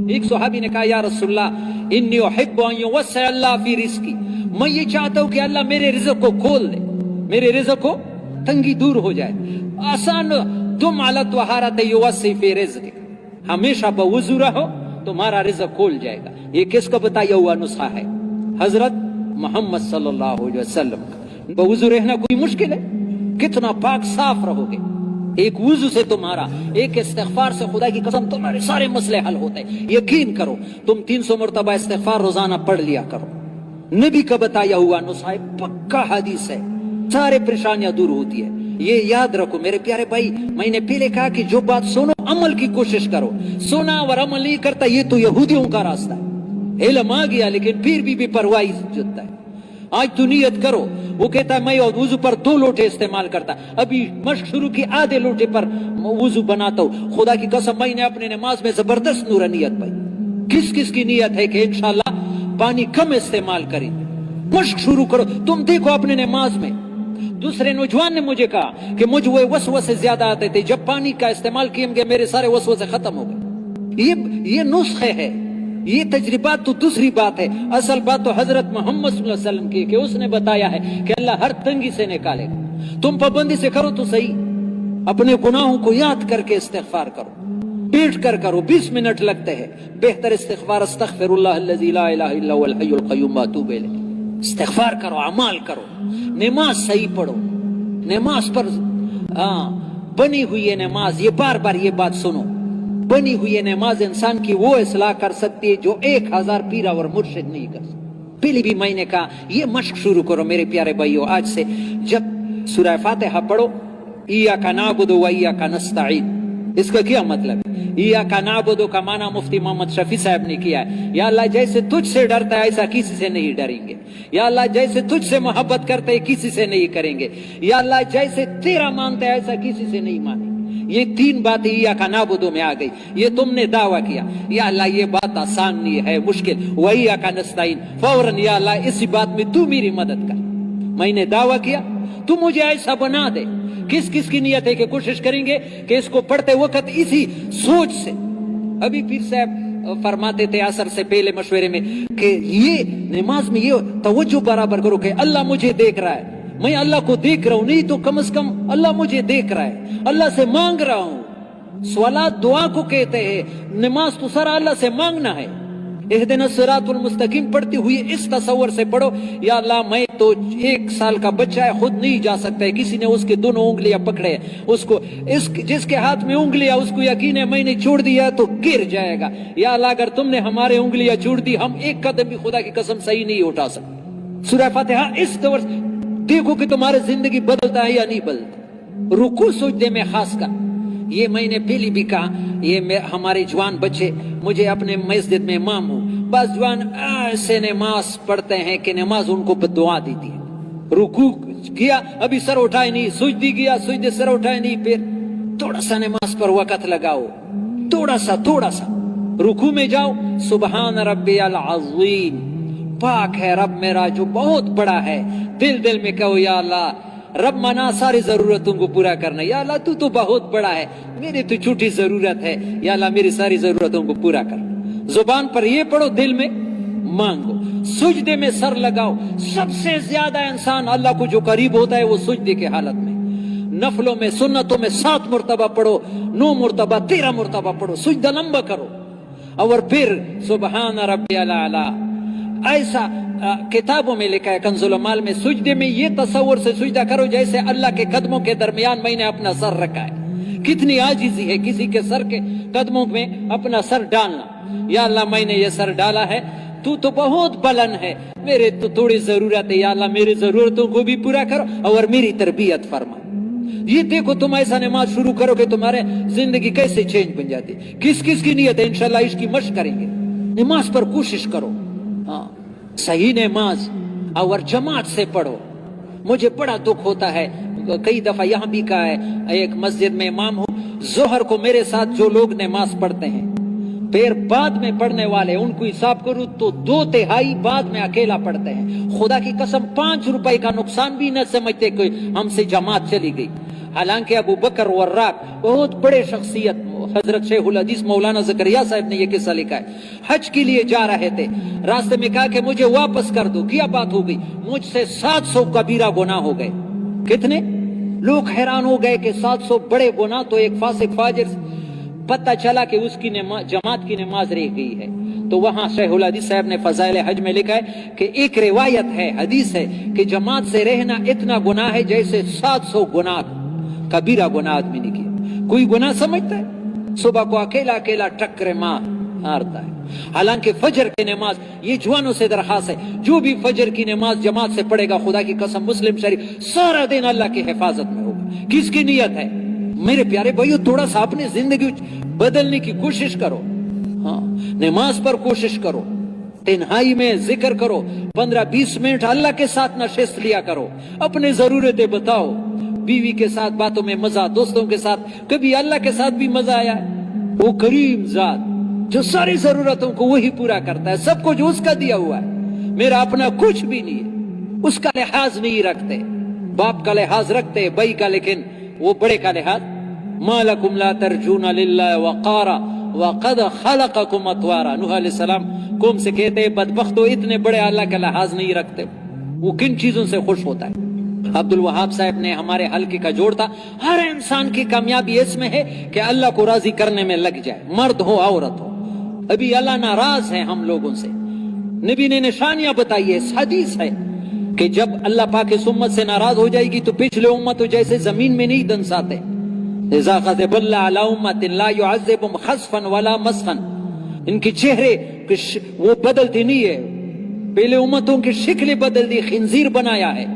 ایک صحابی نے کہا یا رسول اللہ انی احب ان یوسع اللہ فی رزقی، میں یہ چاہتا ہوں کہ اللہ میرے رزق کو کھول دے، میرے رزق کو تنگی دور ہو جائے. آسان تم علی طہارت یوسع فی رزق، ہمیشہ بوضو رہو تمہارا رزق کھول جائے گا. یہ کس کا بتایا ہوا نسخہ ہے؟ حضرت محمد صلی اللہ علیہ وسلم کا. بوضو رہنا کوئی مشکل ہے؟ کتنا پاک صاف رہو گے. ایک وضو سے تمہارا، ایک استغفار سے خدا کی قسم تمہارے سارے مسئلے حل ہوتے ہیں. یقین کرو تم 300 مرتبہ استغفار روزانہ پڑھ لیا کرو. نبی کا بتایا ہوا نسخہ ہے، پکا حدیث ہے، سارے پریشانیاں دور ہوتی ہے. یہ یاد رکھو میرے پیارے بھائی، میں نے پہلے کہا کہ جو بات سنو عمل کی کوشش کرو. سنا اور عمل نہیں کرتا یہ تو یہودیوں کا راستہ ہے. علم آ گیا لیکن پھر بھی پرواہی جتتا ہے. آج تو نیت کرو. وہ کہتا ہے میں وضو پر 2 لوٹے استعمال کرتا، ابھی مشق شروع کی آدھے لوٹے پر وضو بناتا ہوں. خدا کی قسم میں نے اپنے نماز میں زبردست نورانیت پائی. کس کس کی نیت ہے کہ انشاءاللہ پانی کم استعمال کریں؟ مشق شروع کرو. تم دیکھو اپنے نماز میں دوسرے نوجوان نے مجھے کہا کہ مجھے وہ وسوسے زیادہ آتے تھے، جب پانی کا استعمال کیے گے میرے سارے وسوسے ختم ہو گئے. یہ نسخے ہے، یہ تجربات تو دوسری بات ہے. اصل بات تو حضرت محمد صلی اللہ علیہ وسلم کی کہ اس نے بتایا ہے کہ اللہ ہر تنگی سے نکالے گا. تم پابندی سے کرو تو صحیح. اپنے گناہوں کو یاد کر کے استغفار کرو، بیٹھ کر کرو. 20 منٹ لگتے ہیں. بہتر استغفار استغفر اللہ الذی لا الہ الا هو الحی القیوم واتوب الیہ. استغفار کرو، اعمال کرو، نماز صحیح پڑھو. نماز پر بنی ہوئی ہے نماز. یہ بار بار یہ بات سنو، بنی ہوئی نماز انسان کی وہ اصلاح کر سکتی ہے جو 1000 پیرا اور مرشد نہیں کر سکتے. پہلے بھی میں نے کہا یہ مشق شروع کرو میرے پیارے بھائیو. آج سے جب سورہ فاتحہ پڑھو ایاک نعبد و ایاک نستعین، اس کا کیا مطلب ہے؟ ایاک نعبد کا معنی مفتی محمد شفیع صاحب نے کیا ہے، یا اللہ جیسے تجھ سے ڈرتا ہے ایسا کسی سے نہیں ڈریں گے. یا اللہ جیسے تجھ سے محبت کرتے ہیں کسی سے نہیں کریں گے. یا اللہ جیسے تیرا مانتے ہیں ایسا کسی سے نہیں مانیں گے. یہ 3 باتیں ایاک نعبد میں آ گئی. یہ تم نے دعویٰ کیا یا اللہ یہ بات آسان نہیں ہے، مشکل. وایاک نستعین، فوراً یا اللہ اسی بات میں تو میری مدد کر. میں نے دعویٰ کیا تو مجھے ایسا بنا دے. کس کس کی نیت ہے کہ کوشش کریں گے کہ اس کو پڑھتے وقت اسی سوچ سے. ابھی پیر صاحب فرماتے تھے عصر سے پہلے مشورے میں کہ یہ نماز میں یہ توجہ برابر کرو کہ اللہ مجھے دیکھ رہا ہے. میں اللہ کو دیکھ رہا ہوں، نہیں تو کم از کم اللہ مجھے دیکھ رہا ہے، اللہ سے مانگ رہا ہوں. سوالات دعا کو کہتے ہیں، نماز تو سارا اللہ سے مانگنا ہے. اہدنا الصراط المستقیم پڑھتے ہوئے اس تصور سے پڑھو یا اللہ میں تو 1 سال کا بچہ ہے، خود نہیں جا سکتا ہے، کسی نے اس کے 2 انگلیاں پکڑے ہیں، اس کو جس کے ہاتھ میں انگلیاں اس کو یقین ہے میں نے چھوڑ دیا تو گر جائے گا. یا اللہ اگر تم نے ہمارے انگلیاں چھوڑ دی ہم 1 قدم بھی خدا کی قسم صحیح نہیں اٹھا سکتے. سورہ فاتحہ اس طور سے دیکھو کہ تمہاری زندگی بدلتا ہے یا نہیں بدلتا. رکوع سجدے میں خاص کر یہ میں نے پہلی بھی کہا، یہ ہمارے جوان بچے، مجھے اپنے مسجد میں امام ہوں، بعض جوان ایسے نماز پڑھتے ہیں کہ نماز ان کو دعا دیتی ہے. رکوع کیا ابھی سر اٹھائے نہیں، سجدی گیا سجدے سر اٹھائے نہیں. پھر تھوڑا سا نماز پر وقت لگاؤ، تھوڑا سا رکوع میں جاؤ، سبحان ربی العظیم، پاک ہے رب میرا جو بہت بڑا ہے. دل میں کہو یا اللہ رب منا ساری ضرورتوں کو پورا کرنا. یا اللہ تو بہت بڑا ہے، میری تو چھوٹی ضرورت ہے، یا اللہ میری ساری ضرورتوں کو پورا کرنا. زبان پر یہ پڑھو، دل میں مانگو. سجدے میں سر لگاؤ. سب سے زیادہ انسان اللہ کو جو قریب ہوتا ہے وہ سجدے کے حالت میں. نفلوں میں سنتوں میں 7 مرتبہ پڑھو، 9 مرتبہ 13 مرتبہ پڑھو، سجدہ لمبا کرو. اور پھر سبحان ربی الاعلی. ایسا کتابوں میں لکھا ہے کنز المال میں، سجدے میں یہ تصور سے سجدہ کرو جیسے اللہ کے قدموں کے درمیان میں نے اپنا سر رکھا ہے. کتنی عاجزی ہے کسی کے سر کے قدموں میں اپنا سر ڈالنا. یا اللہ میں نے یہ سر ڈالا ہے، تو بہت بلند ہے، میرے تو تھوڑی ضرورت ہے، یا اللہ میری ضرورتوں کو بھی پورا کرو اور میری تربیت فرما. یہ دیکھو تم ایسا نماز شروع کرو کہ تمہارے زندگی کیسے چینج بن جاتی. کس کی نیت ہے انشاءاللہ اس کی مشق کریں گے. نماز پر کوشش کرو، صحیح نماز اور جماعت سے پڑھو. مجھے بڑا دکھ ہوتا ہے، کئی دفعہ یہاں بھی کہا ہے، ایک مسجد میں امام ہوں، ظہر کو میرے ساتھ جو لوگ نماز پڑھتے ہیں پھر بعد میں پڑھنے والے ان کو حساب کروں تو 2/3 بعد میں اکیلا پڑھتے ہیں. خدا کی قسم 5 روپے کا نقصان بھی نہ سمجھتے کہ ہم سے جماعت چلی گئی. حالانکہ ابو بکر وراق بہت بڑے شخصیت حضرت شیخ الحدیث مولانا زکریا صاحب نے یہ قصہ لکھا ہے. حج کے لیے جا رہے تھے, راستے میں کہا کہ مجھے واپس کر دو. کیا بات ہو گئی؟ مجھ سے 700 کبیرہ گناہ ہو گئے. کتنے لوگ حیران ہو گئے کہ 700 بڑے گناہ تو ایک فاسق فاجر. پتہ چلا کہ اس کی جماعت کی نماز رہ گئی ہے. تو وہاں شیخ الحدیث صاحب نے فضائل حج میں لکھا ہے کہ ایک روایت ہے, حدیث ہے کہ جماعت سے رہنا اتنا گناہ ہے جیسے 700 گناہ کبیرہ گناہ آدمی نے کیا. کوئی گناہ سمجھتا ہے؟ صبح کو اکیلا اکیلا ٹکرے مارتا ہے. حالانکہ فجر کی نماز, یہ جوانوں سے درخواست ہے, جو بھی فجر کی نماز جماعت سے پڑھے گا, خدا کی قسم مسلم شریف سارا دن اللہ کی حفاظت میں ہوگا. کس کی نیت ہے؟ میرے پیارے بھائیو, تھوڑا سا اپنی زندگی بدلنے کی کوشش کرو. ہاں, نماز پر کوشش کرو, تنہائی میں ذکر کرو, 15-20 منٹ اللہ کے ساتھ نشست لیا کرو, اپنے ضرورتیں بتاؤ, بیوی کے ساتھ باتوں میں مزہ, دوستوں کے ساتھ, کبھی اللہ کے ساتھ بھی مزہ آیا ہے. وہ کریم ذات جو ساری ضرورتوں کو وہی پورا کرتا ہے, سب کو جو اس کا دیا ہوا ہے. میرا اپنا کچھ بھی نہیں ہے, اس کا لحاظ نہیں رکھتے. باپ کا لحاظ رکھتے, بھائی کا, لیکن وہ بڑے کا لحاظ. ما لکم لا ترجون للہ وقارا وقد خلقکم اطوارا. نوح علیہ السلام قوم سے کہتے ہیں بدبختو, اتنے بڑے اللہ کا لحاظ نہیں رکھتے. وہ کن چیزوں سے خوش ہوتا ہے؟ عبد الوہاب صاحب نے ہمارے حلقے کا جوڑ تھا, ہر انسان کی کامیابی اس میں ہے کہ اللہ کو راضی کرنے میں لگ جائے, مرد ہو عورت ہو. ابھی اللہ ناراض ہے ہم لوگوں سے. نبی نے نشانیاں بتائی ہے, حدیث ہے کہ جب اللہ پاک اس امت سے ناراض ہو جائے گی تو پچھلے امت جیسے زمین میں نہیں دنساتے. اذا غضب اللہ علی امت لا يعذبهم خسفا ولا مسخا. ان کے چہرے وہ بدلتے نہیں ہے, پہلے امتوں کی شکلیں بدل دی, خنزیر بنایا ہے,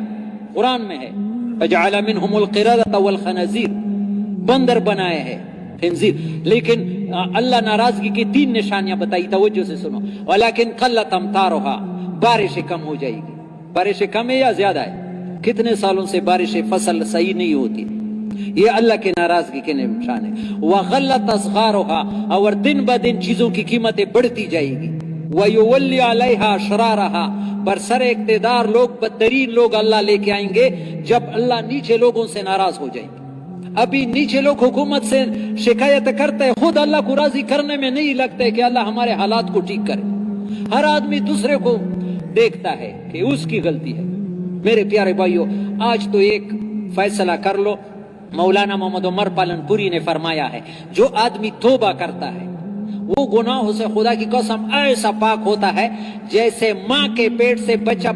قرآن میں ہے. فجعل منهم القردة والخنازیر, بندر بنائے ہیں, خنزیر. لیکن اللہ ناراضگی کی 3 نشانیاں بتائی, توجہ سے سنو. ولكن قلت امطارها, بارشیں کم ہو جائے گی. بارشیں کم ہے یا زیادہ ہے؟ کتنے سالوں سے بارشیں, فصل صحیح نہیں ہوتی. یہ اللہ کے ناراضگی کے نشان ہے. وغلت اصغارها, اور دن بدن چیزوں کی قیمتیں بڑھتی جائے گی. وَيُوَلِّ عَلَيْهَا شَرَارَهَا, برسر اقتدار لوگ, بدترین لوگ اللہ لے کے آئیں گے جب اللہ نیچے لوگوں سے ناراض ہو جائیں گے. ابھی نیچے لوگ حکومت سے شکایت کرتے ہیں, خود اللہ کو راضی کرنے میں نہیں لگتا ہے کہ اللہ ہمارے حالات کو ٹھیک کرے. ہر آدمی دوسرے کو دیکھتا ہے کہ اس کی غلطی ہے. میرے پیارے بھائیو, آج تو ایک فیصلہ کر لو. مولانا محمد عمر پالن پوری نے فرمایا ہے, جو آدمی توبہ کرتا ہے وہ گناہوں سے خدا کی قسم ایسا پاک ہوتا ہے جیسے ماں کے پیٹ سے بچہ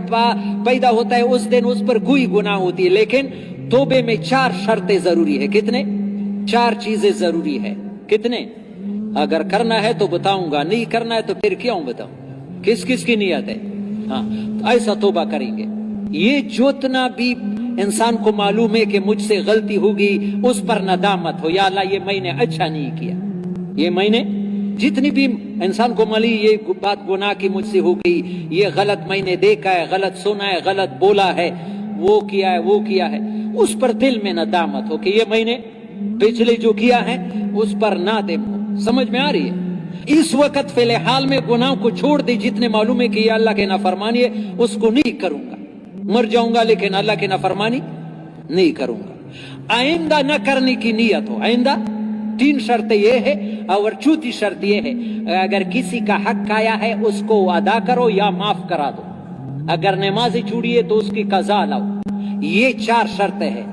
پیدا ہوتا ہے اس دن اس پر کوئی گناہ ہوتی ہے. لیکن توبے میں 4 شرطیں ضروری ہے. کتنے؟ 4 چیزیں ضروری ہے. کتنے؟ اگر کرنا ہے تو بتاؤں گا, نہیں کرنا ہے تو پھر کیوں بتاؤں. کس کس کی نیت ہے؟ ہاں, ایسا توبہ کریں گے. یہ جتنا بھی انسان کو معلوم ہے کہ مجھ سے غلطی ہوگی, اس پر ندامت ہو, یا اللہ یہ میں نے اچھا نہیں کیا, یہ میں نے, جتنی بھی انسان کو ملی یہ بات گناہ کی مجھ سے ہو گئی, یہ غلط میں نے دیکھا ہے, غلط سنا ہے, غلط بولا ہے, وہ کیا ہے, وہ کیا ہے, اس پر دل میں ندامت ہو کہ یہ میں نے پچھلے جو کیا ہے اس پر نادم ہو. سمجھ میں آ رہی ہے؟ اس وقت فی الحال میں گناہ کو چھوڑ دی, جتنے معلوم ہے کہ یہ اللہ کے نافرمانی ہے اس کو نہیں کروں گا. مر جاؤں گا لیکن اللہ کے نافرمانی نہیں کروں گا. آئندہ نہ کرنے کی نیت ہو. آئندہ 3 شرطیں یہ ہے, اور 4تھی شرط یہ ہے, اگر کسی کا حق آیا ہے اس کو ادا کرو یا معاف کرا دو. اگر نمازیں چھوڑی ہے تو اس کی قضا لاؤ. یہ 4 شرطیں ہیں.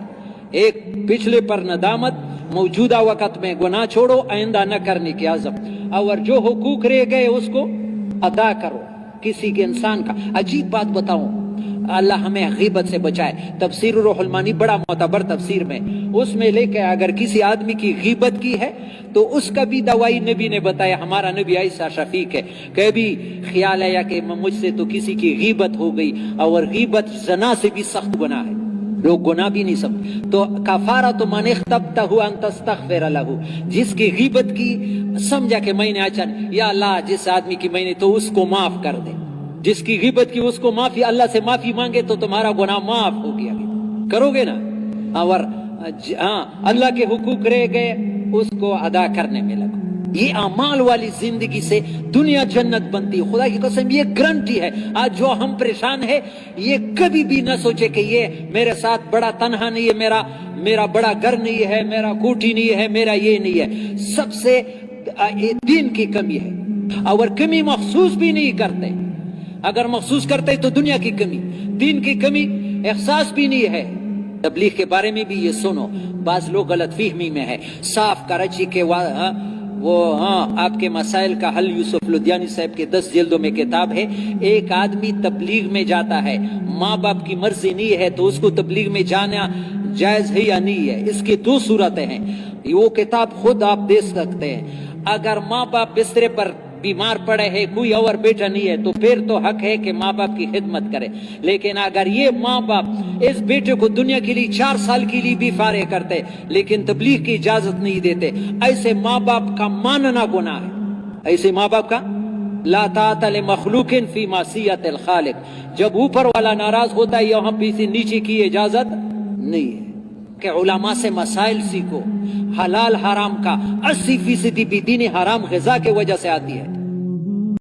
ایک, پچھلے پر ندامت, موجودہ وقت میں گناہ چھوڑو, آئندہ نہ کرنے کی عزم, اور جو حقوق رہ گئے اس کو ادا کرو. کسی کے انسان کا, عجیب بات بتاؤں, اللہ ہمیں غیبت سے بچائے. تفسیر روح المانی بڑا معتبر تفسیر میں, اس میں لے کے اگر کسی آدمی کی غیبت کی ہے تو اس کا بھی دوائی نبی نے بتایا. ہمارا نبی ایسا شفیق ہے, کبھی خیال آیا کہ مجھ سے تو کسی کی غیبت ہو گئی, اور غیبت زنا سے بھی سخت گناہ ہے, لوگ گناہ بھی نہیں سمجھ, تو کفارۃ من اغتبتہ ان تستغفر لہ, جس کی غیبت کی سمجھا کہ میں نے اچھا, یا اللہ جس آدمی کی میں نے تو اس کو معاف کر دے, جس کی غیبت کی اس کو معافی, اللہ سے معافی مانگے تو تمہارا گناہ معاف ہو گیا. کرو گے نا؟ اور ہاں, اللہ کے حقوق رہ گئے اس کو ادا کرنے میں لگو. یہ اعمال والی زندگی سے دنیا جنت بنتی ہے. خدا کی قسم یہ گارنٹی ہے. آج جو ہم پریشان ہے یہ کبھی بھی نہ سوچے کہ یہ میرے ساتھ بڑا تنہا نہیں ہے, میرا بڑا گھر نہیں ہے, میرا کوٹھی نہیں ہے, میرا یہ نہیں ہے. سب سے دین کی کمی ہے, اور کمی محسوس بھی نہیں کرتے. اگر محسوس کرتے تو دنیا کی کمی, دین کی کمی احساس بھی نہیں ہے. تبلیغ کے بارے میں بھی یہ سنو, بعض لوگ غلط فہمی میں ہے. صاف کراچی کے آپ کے مسائل کا حل یوسف لدھیانی صاحب کے 10 جلدوں میں کتاب ہے. ایک آدمی تبلیغ میں جاتا ہے, ماں باپ کی مرضی نہیں ہے تو اس کو تبلیغ میں جانا جائز ہے یا نہیں ہے. اس کی 2 صورتیں ہیں. وہ کتاب خود آپ دیکھ سکتے ہیں. اگر ماں باپ بسترے پر بیمار پڑے ہیں, کوئی اور بیٹا نہیں ہے, تو پھر تو حق ہے کہ ماں باپ کی خدمت کرے. لیکن اگر یہ ماں باپ اس بیٹے کو دنیا کے لیے 4 سال کے لیے بھی فارغ کرتے لیکن تبلیغ کی اجازت نہیں دیتے, ایسے ماں باپ کا ماننا گناہ ہے. ایسے ماں باپ کا لا طاعت لمخلوق فی معصیت الخالق. جب اوپر والا ناراض ہوتا ہے یہاں پہ سے نیچے کی اجازت نہیں ہے. کہ علماء سے مسائل سیکھو. حلال حرام کا 80% بھی دین حرام غذا کی وجہ سے آتی ہے.